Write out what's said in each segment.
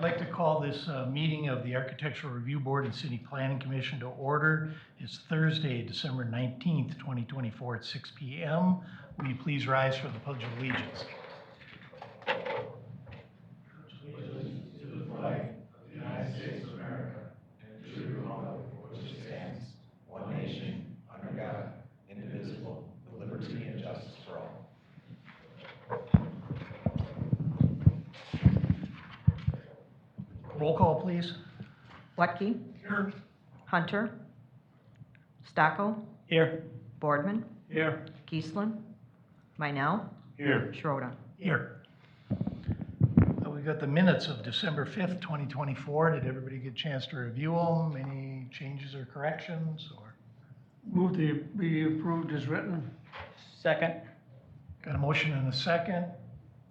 I'd like to call this meeting of the Architectural Review Board and City Planning Commission to order. It's Thursday, December 19th, 2024 at 6 p.m. Will you please rise for the Pledge of Allegiance? Allegiance to the flag of the United States of America and to the republic for which it stands, one nation, under God, indivisible, with liberty and justice for all. Roll call, please. Wetke. Here. Hunter. Stocko. Here. Boardman. Here. Geeslin. Meinel. Here. Schroeder. Here. We've got the minutes of December 5th, 2024. Did everybody get a chance to review them? Any changes or corrections? Or Move to be approved as written. Second. got a motion and a second.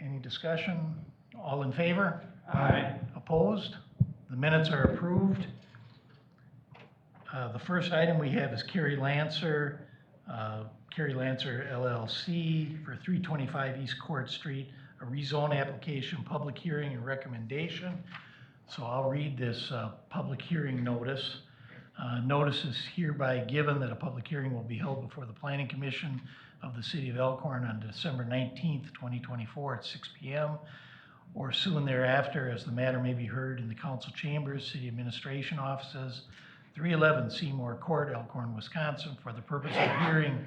Any discussion? All in favor? Aye. Opposed? The minutes are approved. The first item we have is Carrie Lancer LLC for 325 East Court Street, a rezone application, public hearing and recommendation. So I'll read this public hearing notice. Notice is hereby given that a public hearing will be held before the Planning Commission of the City of Elkhorn on December 19th, 2024 at 6 p.m. or soon thereafter, as the matter may be heard in the council chambers, city administration offices, 311 Seymour Court, Elkhorn, Wisconsin, for the purpose of hearing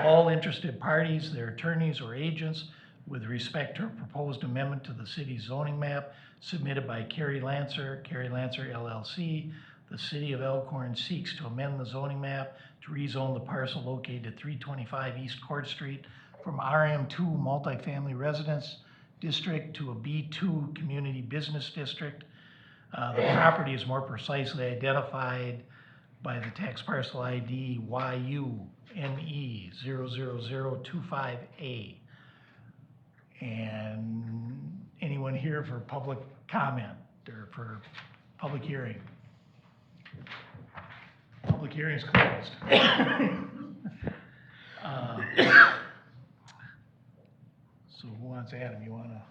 all interested parties, their attorneys or agents, with respect to a proposed amendment to the city's zoning map submitted by Carrie Lancer LLC. The City of Elkhorn seeks to amend the zoning map to rezone the parcel located at 325 East Court Street from RM2 multifamily residence district to a B2 community business district. The property is more precisely identified by the tax parcel ID YUNE00025A. And anyone here for public comment or for public hearing? Public hearing is closed. So who wants Adam? You want to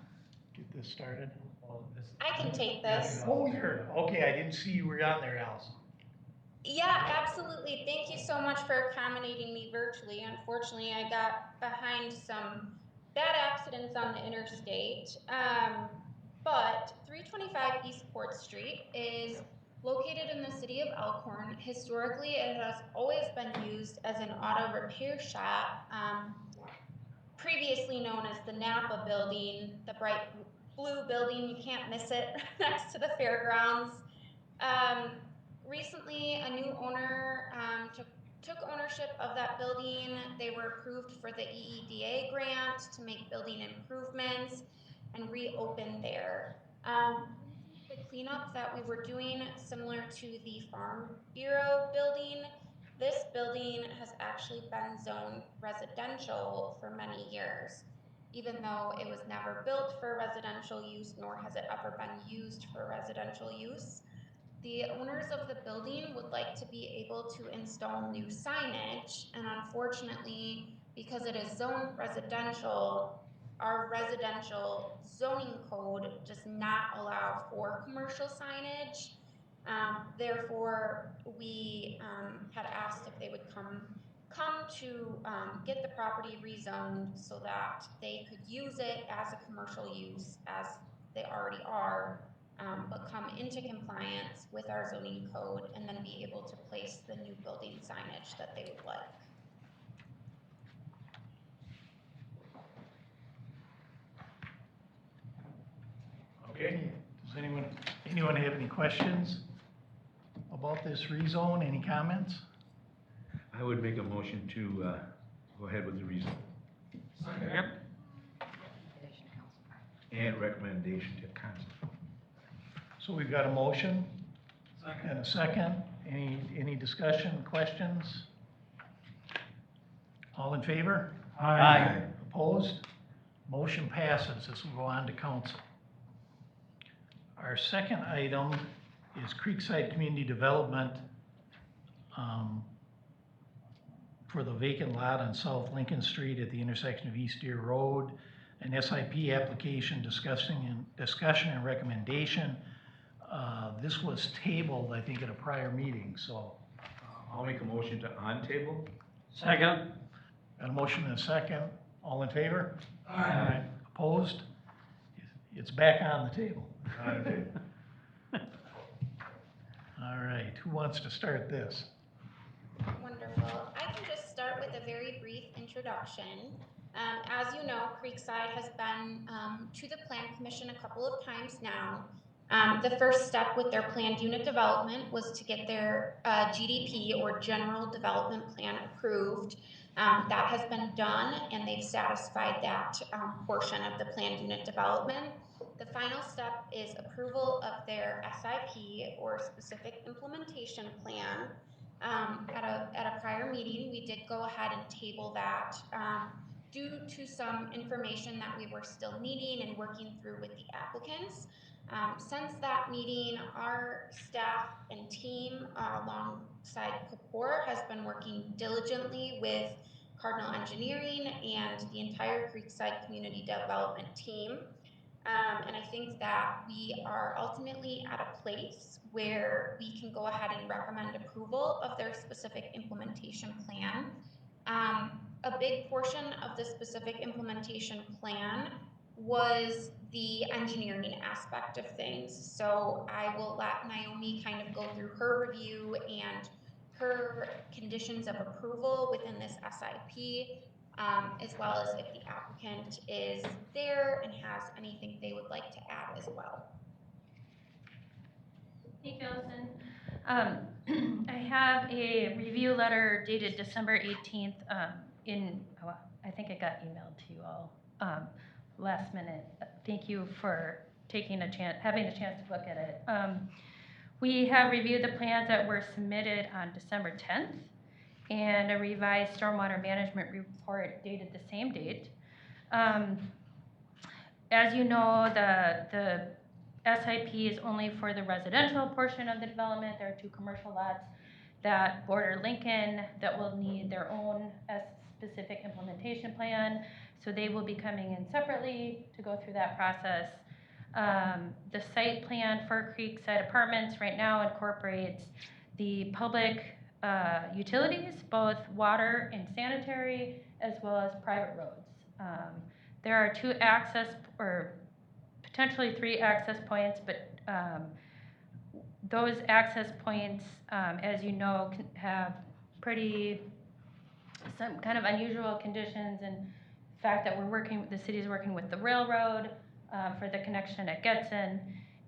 get this started? I can take this. Oh, you're, okay, I didn't see you were on there, Allison. Yeah, absolutely. Thank you so much for accommodating me virtually. Unfortunately, I got behind some bad accidents on the interstate. But 325 East Court Street is located in the city of Elkhorn. Historically, it has always been used as an auto repair shop, previously known as the Napa building, the bright blue building, you can't miss it, next to the fairgrounds. Recently, a new owner took ownership of that building. They were approved for the EEDA grant to make building improvements and reopen there. The cleanup that we were doing, similar to the Farm Bureau building, this building has actually been zoned residential for many years, even though it was never built for residential use, nor has it ever been used for residential use. The owners of the building would like to be able to install new signage, and unfortunately, because it is zoned residential, our residential zoning code does not allow for commercial signage. Therefore, we had asked if they would come to get the property rezoned so that they could use it as a commercial use, as they already are, but come into compliance with our zoning code and then be able to place the new building signage that they would like. Okay, does anyone have any questions about this rezone? Any comments? I would make a motion to go ahead with the reason and recommendation to council. So we've got a motion and a second. Any discussion, questions? All in favor? Aye. Opposed? Motion passes. This will go on to council. Our second item is Creekside Community Development for the vacant lot on South Lincoln Street at the intersection of East Deer Road, an SIP application discussion and recommendation This was tabled, I think, at a prior meeting, so. I'll make a motion to on-table. Second. Got a motion and a second. All in favor? Aye. Opposed? It's back on the table. All right, who wants to start this? Wonderful. I can just start with a very brief introduction. As you know, Creekside has been to the Plan Commission a couple of times now. The first step with their planned unit development was to get their GDP, or General Development Plan, approved. That has been done, and they've satisfied that portion of the planned unit development. The final step is approval of their SIP, or Specific Implementation Plan. At a prior meeting, we did go ahead and table that due to some information that we were still needing and working through with the applicants. Since that meeting, our staff and team alongside Kapoor has been working diligently with Cardinal Engineering and the entire Creekside Community Development team. And I think that we are ultimately at a place where we can go ahead and recommend approval of their specific implementation plan. A big portion of the specific implementation plan was the engineering aspect of things. So I will let Naomi kind of go through her review and her conditions of approval within this SIP. As well as if the applicant is there and has anything they would like to add as well. Thank you, Allison. I have a review letter dated December 18th I think it got emailed to you all last minute. Thank you for having a chance to look at it. We have reviewed the plans that were submitted on December 10th. And a revised stormwater management report dated the same date. As you know, the SIP is only for the residential portion of the development. There are 2 commercial lots that border Lincoln that will need their own specific implementation plan. So they will be coming in separately to go through that process. The site plan for Creekside Apartments right now incorporates the public utilities, both water and sanitary, as well as private roads. There are 2 access, or potentially 3 access points, but those access points, as you know, can have some kind of unusual conditions, and the fact that the city is working with the railroad for the connection at Getson,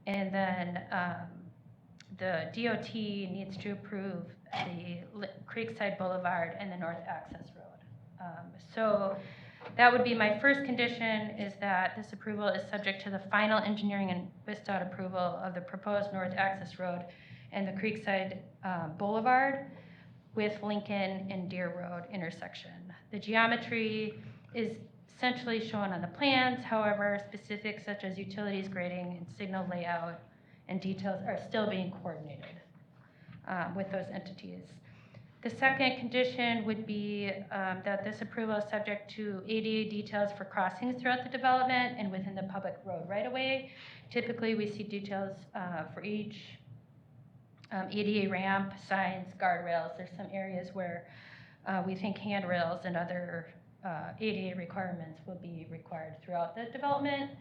and then the DOT needs to approve the Creekside Boulevard and the North Access Road. So that would be my first condition, is that this approval is subject to the final engineering and WISDOT approval of the proposed North Access Road and the Creekside Boulevard with Lincoln and Deer Road intersection. The geometry is essentially shown on the plans. However, specifics such as utilities grading and signal layout and details are still being coordinated with those entities. The second condition would be that this approval is subject to ADA details for crossings throughout the development and within the public road right-of-way. Typically, we see details for each ADA ramp, signs, guardrails. There's some areas where we think handrails and other ADA requirements will be required throughout the development,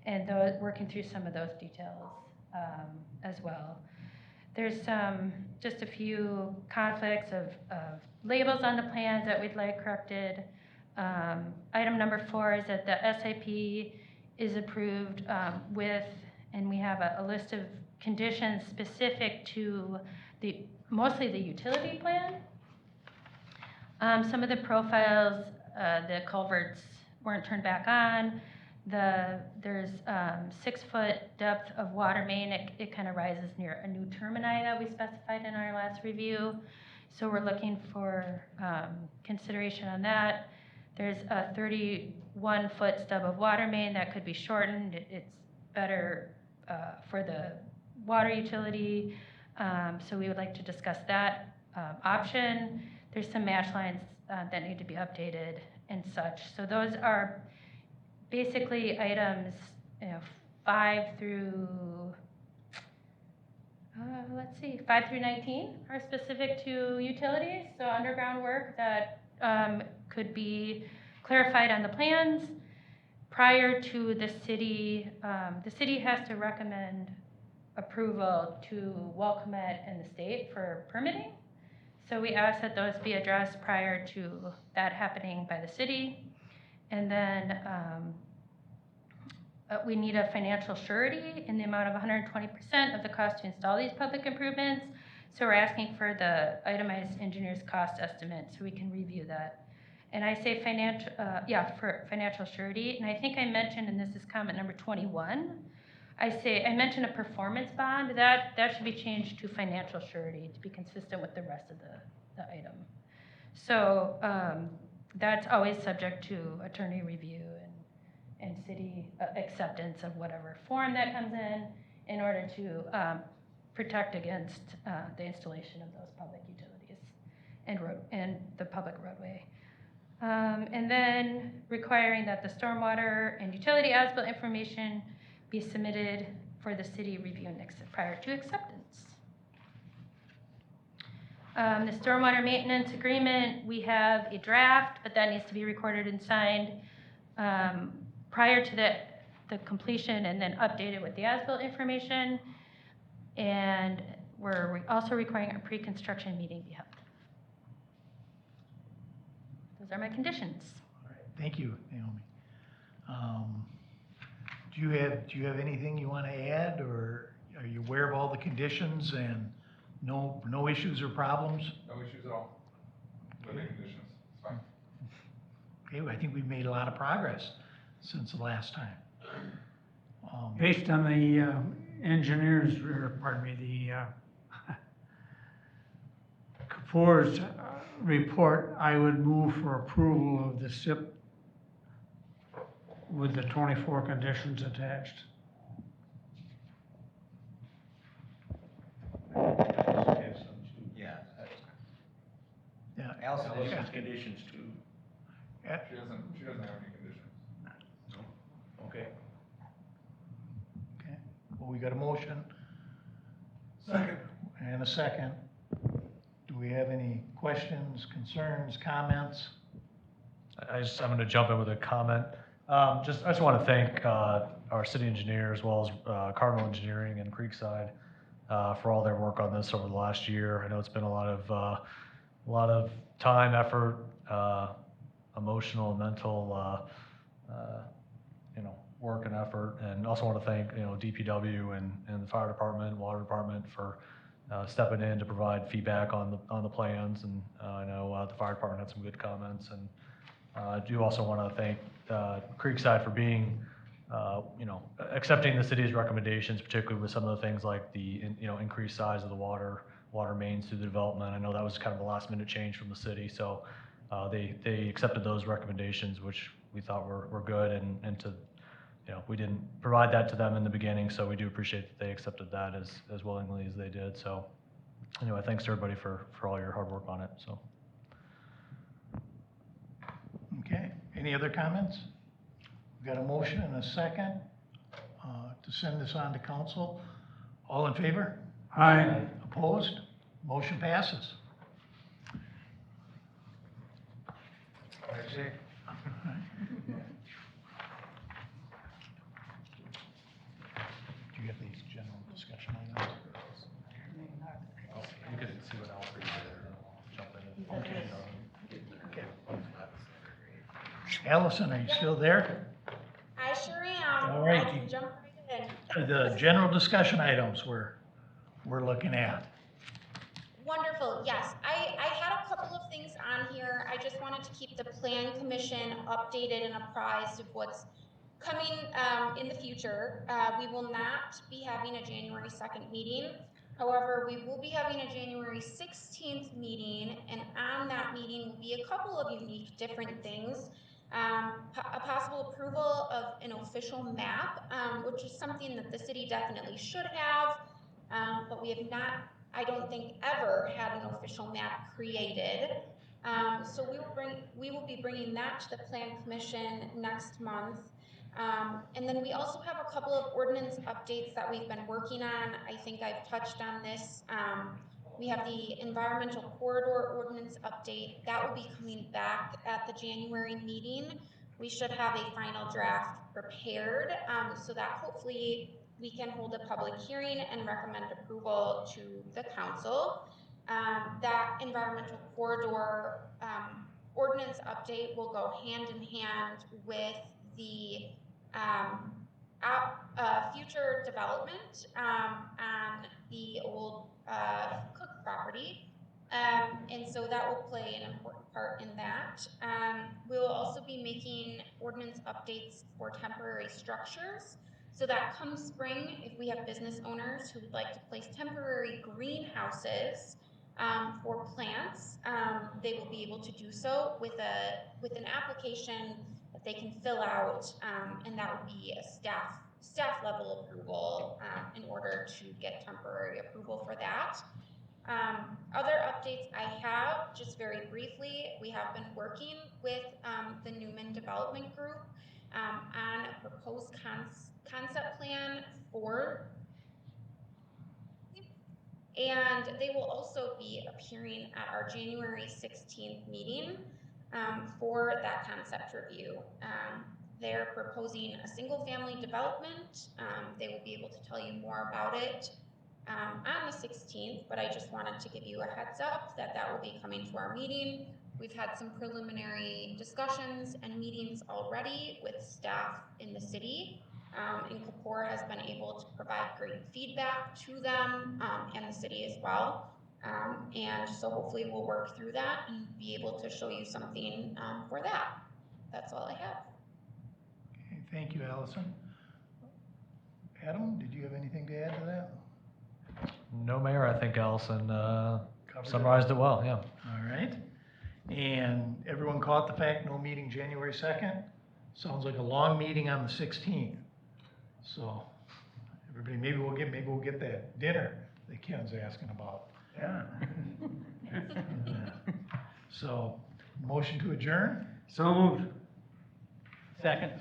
and working through some of those details as well. There's just a few conflicts of labels on the plans that we'd like corrected. Item number 4 is that the SIP is approved with, and we have a list of conditions specific to mostly the utility plan. Some of the profiles, the culverts weren't turned back on. There's 6-foot depth of water main. It kind of rises near a new termini that we specified in our last review. So we're looking for consideration on that. There's a 31-foot stub of water main that could be shortened. It's better for the water utility. So we would like to discuss that option. There's some match lines that need to be updated and such. So those are basically items 5 through let's see, 5 through 19 are specific to utilities, so underground work that could be clarified on the plans prior to the city has to recommend approval to welcome it in the state for permitting. So we ask that those be addressed prior to that happening by the city. And then we need a financial surety in the amount of 120% of the cost to install these public improvements. So we're asking for the itemized engineer's cost estimate so we can review that. And I say for financial surety, and I think I mentioned, and this is comment number 21, I mentioned a performance bond, that should be changed to financial surety to be consistent with the rest of the item. So that's always subject to attorney review and city acceptance of whatever form that comes in order to protect against the installation of those public utilities and the public roadway. And then requiring that the stormwater and utility as-built information be submitted for the city review prior to acceptance. The stormwater maintenance agreement, we have a draft, but that needs to be recorded and signed prior to the completion and then updated with the as-built information. And we're also requiring a pre-construction meeting be held. Those are my conditions. All right, thank you, Naomi. Do you have anything you want to add, or are you aware of all the conditions and no issues or problems? No issues at all. Living conditions, it's fine. Okay, well, I think we've made a lot of progress since the last time. Based on the engineers, or pardon me, the Kapoor's report, I would move for approval of the SIP with the 24 conditions attached. Yeah. Yeah, Allison Yeah. has conditions too. yeah, She doesn't have any conditions. Okay. okay, well, we got a motion Second. and a second. Do we have any questions, concerns, comments? I'm going to jump in with a comment. I just want to thank our city engineer as well as Cardinal Engineering and Creekside for all their work on this over the last year. I know it's been a lot of time, effort, emotional, mental, work and effort. And also want to thank DPW and the fire department, water department for stepping in to provide feedback on the plans. And I know the fire department had some good comments. And I do also want to thank Creekside for being, accepting the city's recommendations, particularly with some of the things like the, increased size of the water mains through the development. I know that was kind of a last minute change from the city, so they accepted those recommendations, which we thought were good, and to, we didn't provide that to them in the beginning, so we do appreciate that they accepted that as willingly as they did. So anyway, thanks to everybody for all your hard work on it. So. Okay, any other comments? We've got a motion and a second to send this on to council. All in favor? Aye. Opposed? Motion passes. Do you have these general discussion items? You can see what Alfred did there, jump in. Okay. Allison, are you still there? I sure am. All right. I can jump right in. The general discussion items we're looking at. Wonderful, yes. I had a couple of things on here. I just wanted to keep the plan commission updated and apprised of what's coming in the future. We will not be having a January 2nd meeting. However, we will be having a January 16th meeting, and on that meeting will be a couple of unique different things. A possible approval of an official map, which is something that the city definitely should have, but we have not, I don't think, ever had an official map created. So we will be bringing that to the Plan Commission next month. And then we also have a couple of ordinance updates that we've been working on. I think I've touched on this. We have the environmental corridor ordinance update. That will be coming back at the January meeting. We should have a final draft prepared, so that hopefully we can hold a public hearing and recommend approval to the council. That environmental corridor ordinance update will go hand in hand with the future development on the old Cook property. And so that will play an important part in that. We will also be making ordinance updates for temporary structures. So that come spring, if we have business owners who would like to place temporary greenhouses for plants, they will be able to do so with an application that they can fill out, and that would be a staff level approval in order to get temporary approval for that. Other updates I have, just very briefly, we have been working with the Newman Development Group on a proposed concept plan for, and they will also be appearing at our January 16th meeting for that concept review. They're proposing a single family development. They will be able to tell you more about it on the 16th, but I just wanted to give you a heads up that that will be coming to our meeting. We've had some preliminary discussions and meetings already with staff in the city, and Kapoor has been able to provide great feedback to them and the city as well. And so hopefully we'll work through that and be able to show you something for that. That's all I have. Okay, thank you, Allison. Adam, did you have anything to add to that? No, Mayor, I think Allison Covered it. summarized it well, yeah. All right. And everyone caught the fact, no meeting January 2nd? Sounds like a long meeting on the 16th. So, everybody, maybe we'll get that dinner that Ken's asking about. Yeah. So, motion to adjourn? So moved. Second.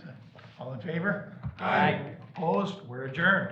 All in favor? Aye. Opposed? We're adjourned.